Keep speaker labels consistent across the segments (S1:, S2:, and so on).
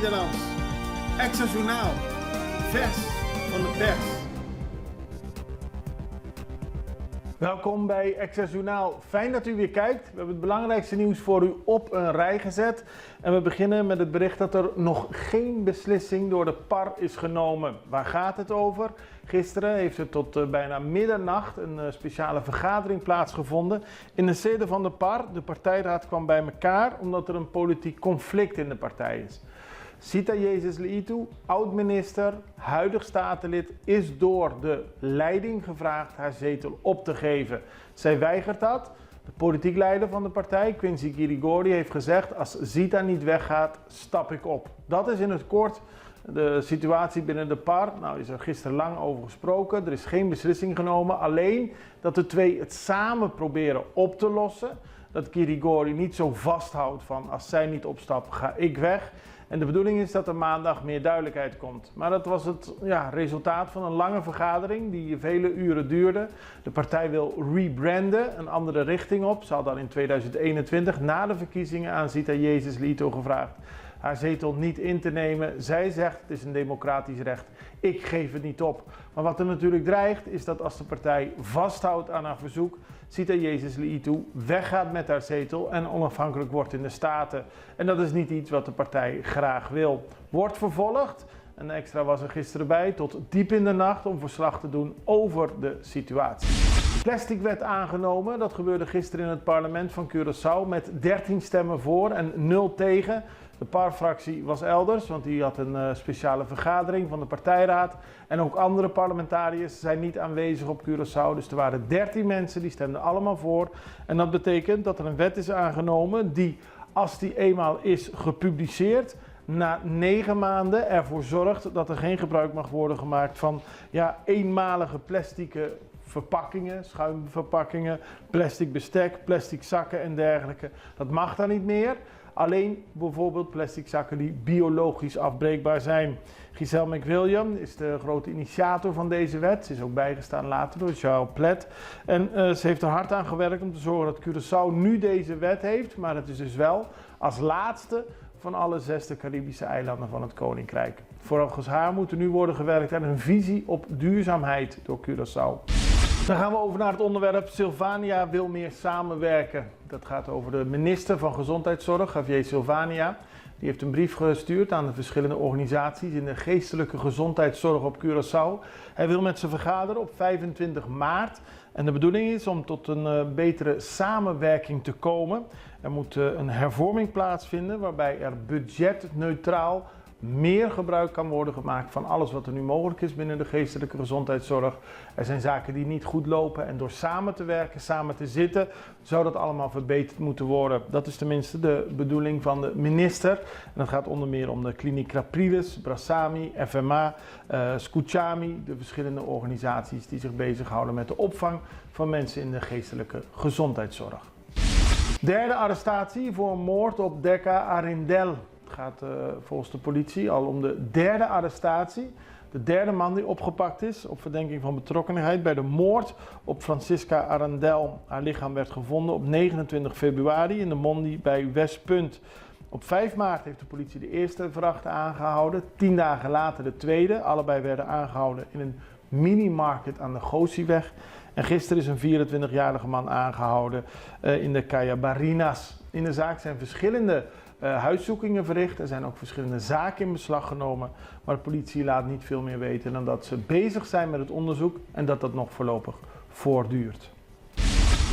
S1: Nederlands. Extra Journaal. Vers van de pers. Welkom bij Extra Journaal. Fijn dat u weer kijkt. We hebben het belangrijkste nieuws voor u op een rij gezet. En we beginnen met het bericht dat er nog geen beslissing door de PAR is genomen. Waar gaat het over? Gisteren heeft er tot bijna middernacht een speciale vergadering plaatsgevonden in de sede van de PAR. De partijraad kwam bij elkaar omdat er een politiek conflict in de partij is. Sita Jezus Leitu, oud-minister, huidig statenlid, is door de leiding gevraagd haar zetel op te geven. Zij weigert dat. De politiek leider van de partij, Quincy Kirigori, heeft gezegd: als Sita niet weggaat, stap ik op. Dat is in het kort de situatie binnen de PAR. Nou is er gisteren lang over gesproken. Er is geen beslissing genomen. Alleen dat de twee het samen proberen op te lossen. Dat Kirigori niet zo vasthoudt van: als zij niet opstapt, ga ik weg. En de bedoeling is dat er maandag meer duidelijkheid komt. Maar dat was het resultaat van een lange vergadering die vele uren duurde. De partij wil rebranden, een andere richting op. Ze had al in 2021 na de verkiezingen aan Sita Jezus Leitu gevraagd haar zetel niet in te nemen. Zij zegt: het is een democratisch recht, ik geef het niet op. Maar wat er natuurlijk dreigt is dat als de partij vasthoudt aan haar verzoek, Sita Jezus Leitu weggaat met haar zetel en onafhankelijk wordt in de Staten. En dat is niet iets wat de partij graag wil. Wordt vervolgd, en extra was er gisteren bij, tot diep in de nacht om verslag te doen over de situatie. Plasticwet aangenomen, dat gebeurde gisteren in het parlement van Curaçao met 13 stemmen voor en 0 tegen. De PAR-fractie was elders, want die had een speciale vergadering van de partijraad. En ook andere parlementariërs zijn niet aanwezig op Curaçao. Dus er waren 13 mensen, die stemden allemaal voor. En dat betekent dat er een wet is aangenomen die, als die eenmaal is gepubliceerd, na 9 maanden ervoor zorgt dat er geen gebruik mag worden gemaakt van eenmalige plastic verpakkingen, schuimverpakkingen, plastic bestek, plastic zakken en dergelijke. Dat mag dan niet meer. Alleen bijvoorbeeld plastic zakken die biologisch afbreekbaar zijn. Giselle McWilliam is de grote initiator van deze wet. Ze is ook bijgestaan later door Charles Plet. En ze heeft er hard aan gewerkt om te zorgen dat Curaçao nu deze wet heeft. Maar het is dus wel als laatste van alle 6 Caribische eilanden van het Koninkrijk. Volgens haar moet er nu worden gewerkt aan een visie op duurzaamheid door Curaçao. Dan gaan we over naar het onderwerp Sylvania wil meer samenwerken. Dat gaat over de minister van Gezondheidszorg, Javier Sylvania. Die heeft een brief gestuurd aan de verschillende organisaties in de geestelijke gezondheidszorg op Curaçao. Hij wil met ze vergaderen op 25 maart. En de bedoeling is om tot een betere samenwerking te komen. Er moet een hervorming plaatsvinden waarbij er budgetneutraal meer gebruik kan worden gemaakt van alles wat er nu mogelijk is binnen de geestelijke gezondheidszorg. Er zijn zaken die niet goed lopen en door samen te werken, samen te zitten, zou dat allemaal verbeterd moeten worden. Dat is tenminste de bedoeling van de minister. En dat gaat onder meer om de kliniek Capriles, Brasami, FMA, Scuchami, de verschillende organisaties die zich bezighouden met de opvang van mensen in de geestelijke gezondheidszorg. Derde arrestatie voor moord op Deca Arindel. Het gaat volgens de politie al om de derde arrestatie. De derde man die opgepakt is op verdenking van betrokkenheid bij de moord op Francisca Arandel. Haar lichaam werd gevonden op 29 februari in de Mondi bij Westpunt. Op 5 maart heeft de politie de eerste verdachte aangehouden. 10 dagen later de tweede. Allebei werden aangehouden in een minimarket aan de Gosieweg. En gisteren is een 24-jarige man aangehouden in de Calle Barinas. In de zaak zijn verschillende huiszoekingen verricht. Er zijn ook verschillende zaken in beslag genomen. Maar de politie laat niet veel meer weten dan dat ze bezig zijn met het onderzoek en dat dat nog voorlopig voortduurt.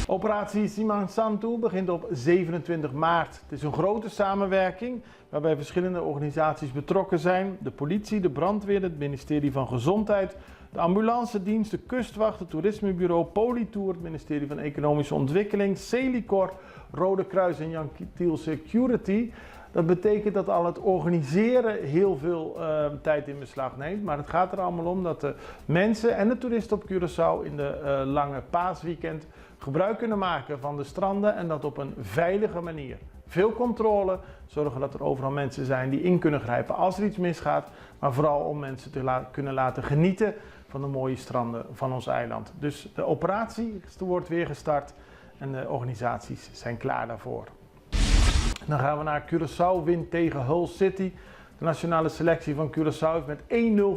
S1: Operatie Simang Santu begint op 27 maart. Het is een grote samenwerking waarbij verschillende organisaties betrokken zijn. De politie, de brandweer, het ministerie van Gezondheid, de ambulancedienst, de kustwacht, het toerismebureau, Politour, het ministerie van Economische Ontwikkeling, Celicor, Rode Kruis en Yantiel Security. Dat betekent dat al het organiseren heel veel tijd in beslag neemt. Maar het gaat er allemaal om dat de mensen en de toeristen op Curaçao in de lange paasweekend gebruik kunnen maken van de stranden en dat op een veilige manier. Veel controle, zorgen dat er overal mensen zijn die in kunnen grijpen als er iets misgaat. Maar vooral om mensen te kunnen laten genieten van de mooie stranden van ons eiland. Dus de operatie wordt weer gestart en de organisaties zijn klaar daarvoor. Dan gaan we naar Curaçao, wint tegen Hull City. De nationale selectie van Curaçao heeft met 1-0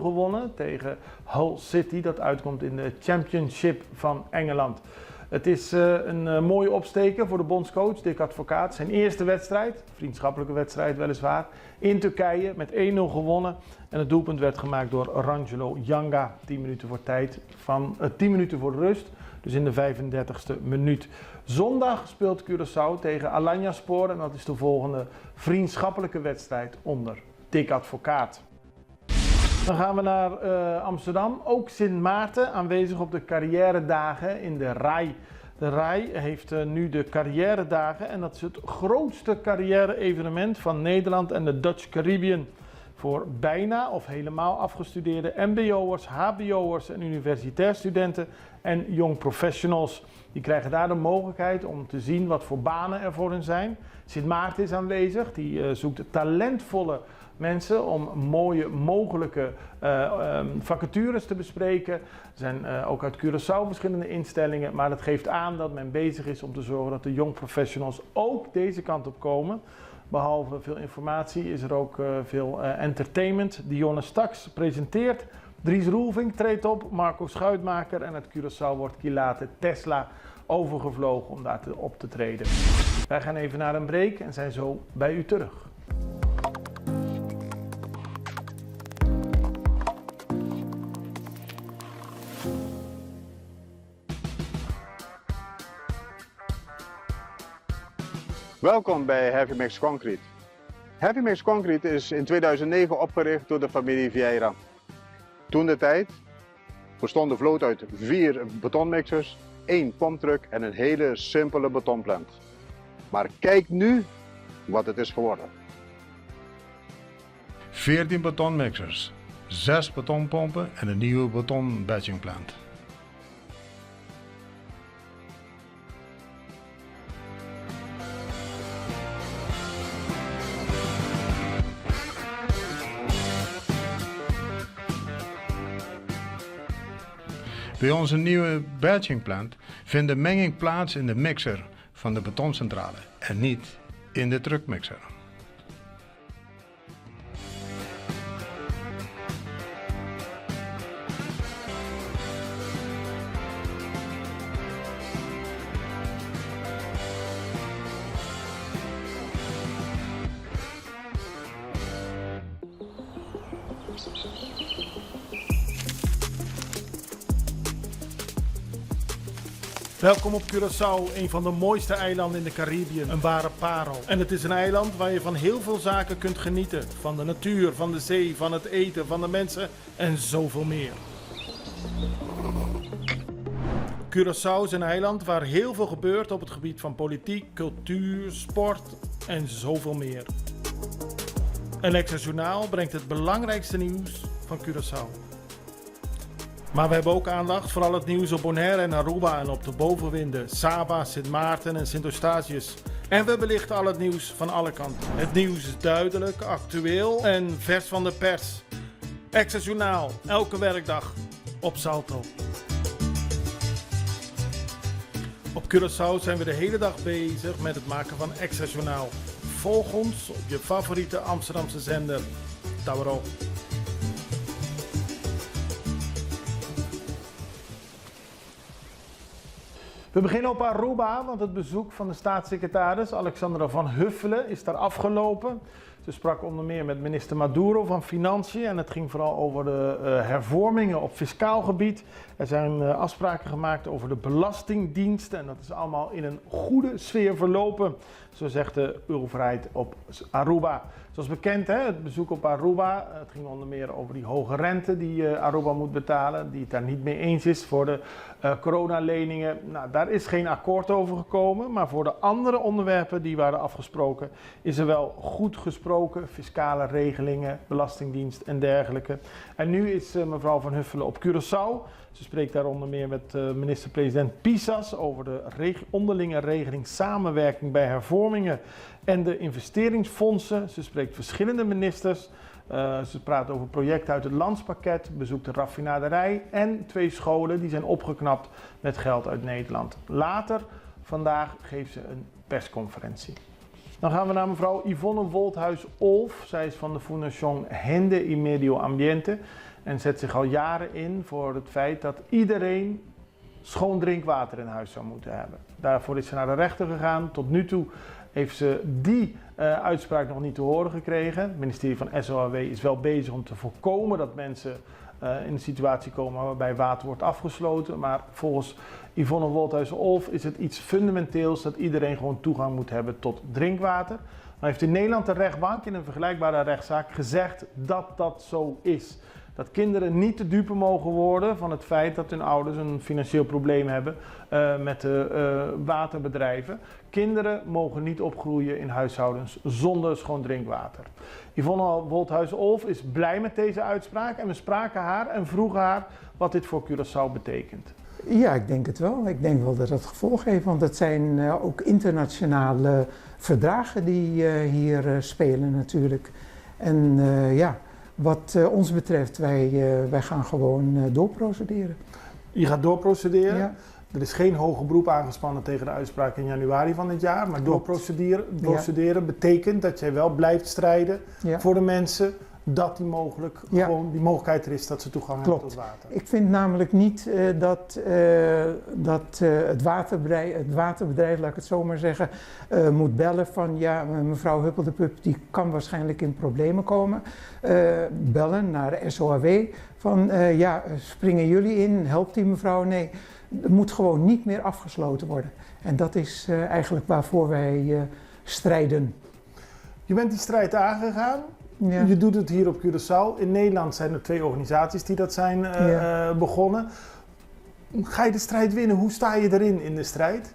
S1: gewonnen tegen Hull City, dat uitkomt in de Championship van Engeland. Het is een mooie opsteken voor de bondscoach Dick Advocaat. Zijn eerste wedstrijd, vriendschappelijke wedstrijd weliswaar, in Turkije met 1-0 gewonnen. En het doelpunt werd gemaakt door Rangelo Janga, 10 minuten voor tijd van 10 minuten voor rust, dus in de 35e minuut. Zondag speelt Curaçao tegen Alanyaspor en dat is de volgende vriendschappelijke wedstrijd onder Dick Advocaat. Dan gaan we naar Amsterdam. Ook Sint Maarten aanwezig op de carrière-dagen in de RAI. De RAI heeft nu de carrière-dagen en dat is het grootste carrière-evenement van Nederland en de Dutch Caribbean. Voor bijna of helemaal afgestudeerde mbo'ers, hbo'ers en universitair studenten en young professionals. Die krijgen daar de mogelijkheid om te zien wat voor banen er voor hen zijn. Sint Maarten is aanwezig, die zoekt talentvolle mensen om mooie mogelijke vacatures te bespreken. Er zijn ook uit Curaçao verschillende instellingen, maar dat geeft aan dat men bezig is om te zorgen dat de young professionals ook deze kant op komen. Behalve veel informatie is er ook veel entertainment. Dionne Staks presenteert, Dries Roelvink treedt op, Marco Schuitmaker en uit Curaçao wordt Kilate Tesla overgevlogen om daar op te treden. Wij gaan even naar een break en zijn zo bij u terug.
S2: Welkom bij Heavy Mix Concrete. Heavy Mix Concrete is in 2009 opgericht door de familie Vieira. Toen de tijd bestond de vloot uit 4 betonmixers, 1 pomptruck en een hele simpele betonplant. Maar kijk nu wat het is geworden.
S3: 14 betonmixers, 6 betonpompen en een nieuwe betonbatchingplant. Bij onze nieuwe batchingplant vindt de menging plaats in de mixer van de betoncentrale en niet in de truckmixer.
S1: Welkom op Curaçao, een van de mooiste eilanden in de Caribiën, een ware parel. En het is een eiland waar je van heel veel zaken kunt genieten. Van de natuur, van de zee, van het eten, van de mensen en zoveel meer. Curaçao is een eiland waar heel veel gebeurt op het gebied van politiek, cultuur, sport en zoveel meer. En Extra Journaal brengt het belangrijkste nieuws van Curaçao. Maar we hebben ook aandacht voor al het nieuws op Bonaire en Aruba en op de bovenwinden, Saba, Sint Maarten en Sint Eustatius. En we belichten al het nieuws van alle kanten. Het nieuws is duidelijk, actueel en vers van de pers. Extra Journaal, elke werkdag op Salto. Op Curaçao zijn we de hele dag bezig met het maken van Extra Journaal. Volg ons op je favoriete Amsterdamse zender, Tauro. We beginnen op Aruba, want het bezoek van de staatssecretaris Alexandra van Huffelen is daar afgelopen. Ze sprak onder meer met minister Maduro van Financiën en het ging vooral over de hervormingen op fiscaal gebied. Er zijn afspraken gemaakt over de belastingdienst en dat is allemaal in een goede sfeer verlopen, zo zegt de overheid op Aruba. Zoals bekend, het bezoek op Aruba, het ging onder meer over die hoge rente die Aruba moet betalen, die het daar niet mee eens is voor de coronaleningen. Nou, daar is geen akkoord over gekomen, maar voor de andere onderwerpen die waren afgesproken is er wel goed gesproken, fiscale regelingen, belastingdienst en dergelijke. En nu is mevrouw Van Huffelen op Curaçao. Ze spreekt daar onder meer met minister-president Pisas over de onderlinge regeling samenwerking bij hervormingen en de investeringsfondsen. Ze spreekt verschillende ministers. Ze praat over projecten uit het landspakket, bezoekt de raffinaderij en 2 scholen die zijn opgeknapt met geld uit Nederland. Later vandaag geeft ze een persconferentie. Dan gaan we naar mevrouw Yvonne Wolthuis-Olf. Zij is van de Fundación Hende y Medio Ambiente en zet zich al jaren in voor het feit dat iedereen schoon drinkwater in huis zou moeten hebben. Daarvoor is ze naar de rechter gegaan. Tot nu toe heeft ze die uitspraak nog niet te horen gekregen. Het ministerie van SOHW is wel bezig om te voorkomen dat mensen in een situatie komen waarbij water wordt afgesloten. Maar volgens Yvonne Wolthuis-Olf is het iets fundamenteels dat iedereen gewoon toegang moet hebben tot drinkwater. Dan heeft in Nederland de rechtbank in een vergelijkbare rechtszaak gezegd dat dat zo is. Dat kinderen niet te dupe mogen worden van het feit dat hun ouders een financieel probleem hebben met de waterbedrijven. Kinderen mogen niet opgroeien in huishoudens zonder schoon drinkwater. Yvonne Wolthuis-Olf is blij met deze uitspraak en we spraken haar en vroegen haar wat dit voor Curaçao betekent.
S4: Ja, ik denk het wel. Ik denk wel dat het gevolg heeft, want het zijn ook internationale verdragen die hier spelen natuurlijk. En ja, wat ons betreft, wij gaan gewoon doorprocederen.
S1: Je gaat doorprocederen?
S4: Ja.
S1: Er is geen hoger beroep aangespannen tegen de uitspraak in januari van dit jaar, maar doorprocederen betekent dat jij wel blijft strijden voor de mensen dat gewoon die mogelijkheid er is dat ze toegang hebben tot water.
S4: Ik vind namelijk niet dat het waterbedrijf, laat ik het zo maar zeggen, moet bellen van ja, mevrouw Huppeldepup die kan waarschijnlijk in problemen komen. Bellen naar de SOHW van ja, springen jullie in, helpt die mevrouw? Nee, het moet gewoon niet meer afgesloten worden. En dat is eigenlijk waarvoor wij strijden.
S1: Je bent die strijd aangegaan.
S4: Ja.
S1: Je doet het hier op Curaçao. In Nederland zijn er 2 organisaties die dat zijn begonnen. Ga je de strijd winnen? Hoe sta je erin in de strijd?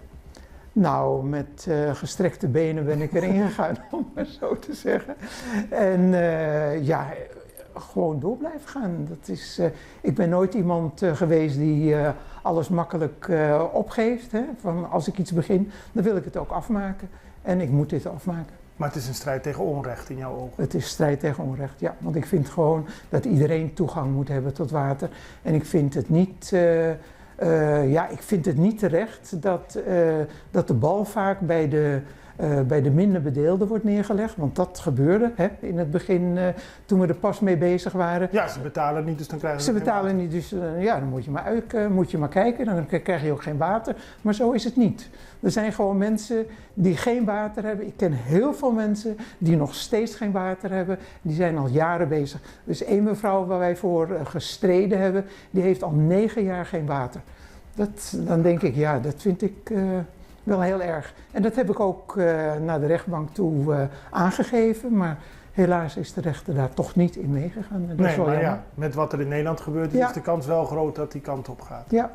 S4: Nou, met gestrekte benen ben ik erin gegaan, om maar zo te zeggen. En ja, gewoon door blijven gaan. Dat is, ik ben nooit iemand geweest die alles makkelijk opgeeft. Hè? Van als ik iets begin, dan wil ik het ook afmaken. En ik moet dit afmaken.
S1: Maar het is een strijd tegen onrecht in jouw ogen?
S4: Het is strijd tegen onrecht, ja. Want ik vind gewoon dat iedereen toegang moet hebben tot water. En ik vind het niet, ik vind het niet terecht dat de bal vaak bij de minder bedeelden wordt neergelegd. Want dat gebeurde in het begin toen we er pas mee bezig waren.
S1: Ja, ze betalen niet, dus dan krijgen ze
S4: geen water. Niet, dus ja, dan moet je maar kijken. Dan krijg je ook geen water. Maar zo is het niet. Er zijn gewoon mensen die geen water hebben. Ik ken heel veel mensen die nog steeds geen water hebben. Die zijn al jaren bezig. Dus één mevrouw waar wij voor gestreden hebben, die heeft al 9 jaar geen water. Dan denk ik, ja, dat vind ik wel heel erg. En dat heb ik ook naar de rechtbank toe aangegeven. Maar helaas is de rechter daar toch niet in meegegaan. Dat is wel jammer.
S1: Ja, met wat er in Nederland gebeurt is de kans wel groot dat die kant op gaat.
S4: Ja,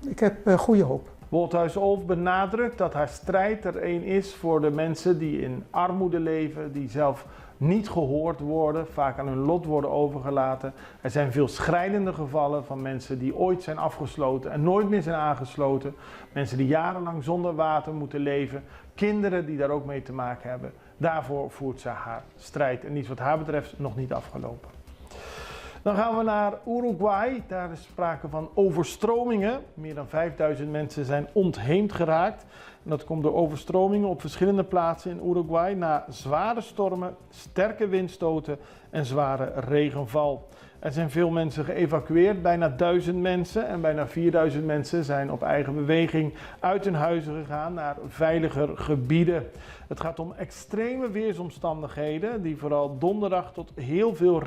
S4: ik heb goede hoop.
S1: Wolthuis-Olf benadrukt dat haar strijd er één is voor de mensen die in armoede leven, die zelf niet gehoord worden, vaak aan hun lot worden overgelaten. Er zijn veel schrijnende gevallen van mensen die ooit zijn afgesloten en nooit meer zijn aangesloten. Mensen die jarenlang zonder water moeten leven. Kinderen die daar ook mee te maken hebben. Daarvoor voert ze haar strijd en iets wat haar betreft nog niet afgelopen. Dan gaan we naar Uruguay. Daar is sprake van overstromingen. Meer dan 5000 mensen zijn ontheemd geraakt. En dat komt door overstromingen op verschillende plaatsen in Uruguay na zware stormen, sterke windstoten en zware regenval. Er zijn veel mensen geëvacueerd, bijna 1000 mensen en bijna 4000 mensen zijn op eigen beweging uit hun huizen gegaan naar veiliger gebieden. Het gaat om extreme weersomstandigheden die vooral donderdag tot heel veel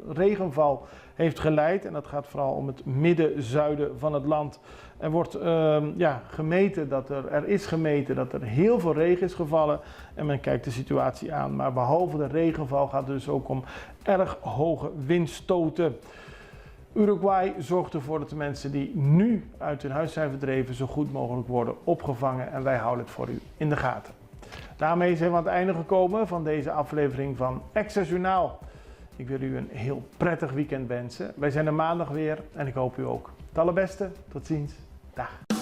S1: regenval heeft geleid. En dat gaat vooral om het midden-zuiden van het land. Er wordt gemeten dat er heel veel regen is gevallen en men kijkt de situatie aan. Maar behalve de regenval gaat het dus ook om erg hoge windstoten. Uruguay zorgt ervoor dat de mensen die nu uit hun huis zijn verdreven zo goed mogelijk worden opgevangen en wij houden het voor u in de gaten. Daarmee zijn we aan het einde gekomen van deze aflevering van Access Journaal. Ik wil u een heel prettig weekend wensen. Wij zijn er maandag weer en ik hoop u ook. Het allerbeste, tot ziens. Dag.